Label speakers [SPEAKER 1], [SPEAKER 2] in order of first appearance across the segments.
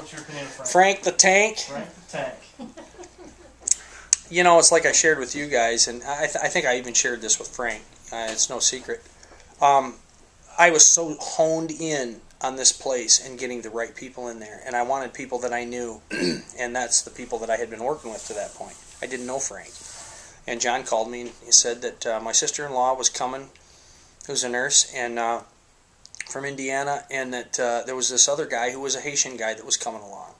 [SPEAKER 1] What's your opinion of Frank?
[SPEAKER 2] Frank the Tank.
[SPEAKER 1] Frank the Tank.
[SPEAKER 2] You know, it's like I shared with you guys, and I think I even shared this with Frank. It's no secret. I was so honed in on this place and getting the right people in there, and I wanted people that I knew, and that's the people that I had been working with to that point. I didn't know Frank. And John called me and he said that my sister-in-law was coming, who's a nurse, and from Indiana, and that there was this other guy who was a Haitian guy that was coming along.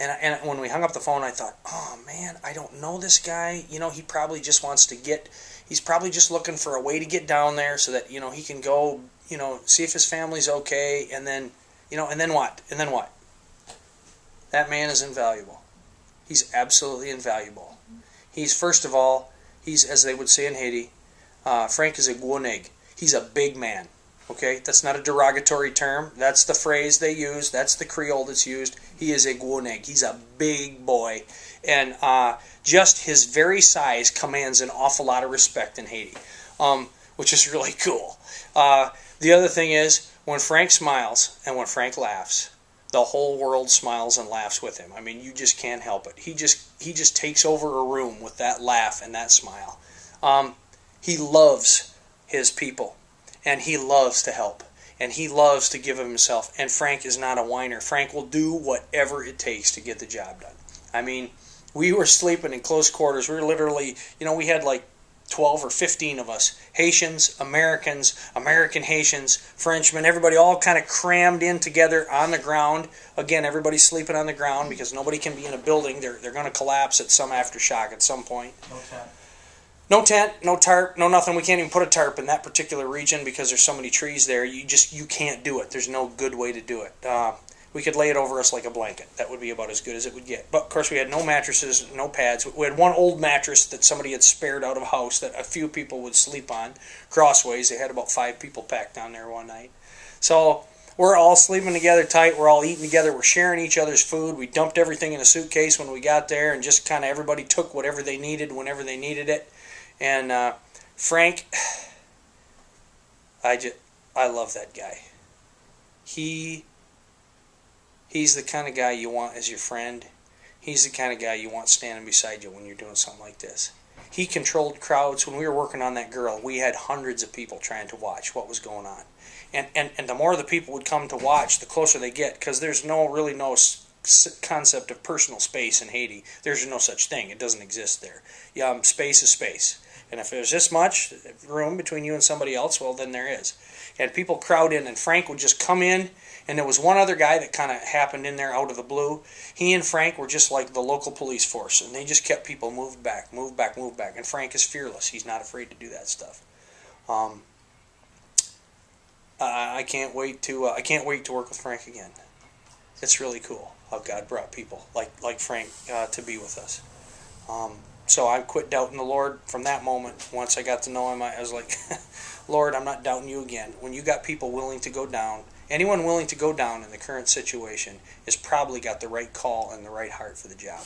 [SPEAKER 2] And when we hung up the phone, I thought, oh man, I don't know this guy. You know, he probably just wants to get, he's probably just looking for a way to get down there so that, you know, he can go, you know, see if his family's okay, and then, you know, and then what? And then what? That man is invaluable. He's absolutely invaluable. He's, first of all, he's, as they would say in Haiti, Frank is a gros nègre. He's a big man. Okay, that's not a derogatory term. That's the phrase they use. That's the Creole that's used. He is a gros nègre. He's a big boy. And just his very size commands an awful lot of respect in Haiti, which is really cool. The other thing is, when Frank smiles and when Frank laughs, the whole world smiles and laughs with him. I mean, you just can't help it. He just takes over a room with that laugh and that smile. He loves his people. And he loves to help. And he loves to give of himself. And Frank is not a whiner. Frank will do whatever it takes to get the job done. I mean, we were sleeping in close quarters. We were literally, you know, we had like 12 or 15 of us. Haitians, Americans, American Haitians, Frenchmen, everybody all kind of crammed in together on the ground. Again, everybody's sleeping on the ground because nobody can be in a building. They're going to collapse at some aftershock at some point.
[SPEAKER 1] Okay.
[SPEAKER 2] No tent, no tarp, no nothing. We can't even put a tarp in that particular region because there's so many trees there. You can't do it. There's no good way to do it. We could lay it over us like a blanket. That would be about as good as it would get. But, of course, we had no mattresses, no pads. We had one old mattress that somebody had spared out of a house that a few people would sleep on. Crossways. They had about 5 people packed down there one night. So we're all sleeping together tight. We're all eating together. We're sharing each other's food. We dumped everything in a suitcase when we got there and just kind of everybody took whatever they needed whenever they needed it. And Frank, I love that guy. He's the kind of guy you want as your friend. He's the kind of guy you want standing beside you when you're doing something like this. He controlled crowds. When we were working on that girl, we had hundreds of people trying to watch what was going on. And the more the people would come to watch, the closer they get, because there's really no concept of personal space in Haiti. There's no such thing. It doesn't exist there. Space is space. And if there's this much room between you and somebody else, well, then there is. And people crowd in, and Frank would just come in, and there was one other guy that kind of happened in there out of the blue. He and Frank were just like the local police force, and they just kept people moved back, moved back, moved back. And Frank is fearless. He's not afraid to do that stuff. I can't wait to work with Frank again. It's really cool how God brought people like Frank to be with us. So I quit doubting the Lord from that moment. Once I got to know him, I was like, Lord, I'm not doubting you again. When you got people willing to go down, anyone willing to go down in the current situation has probably got the right call and the right heart for the job.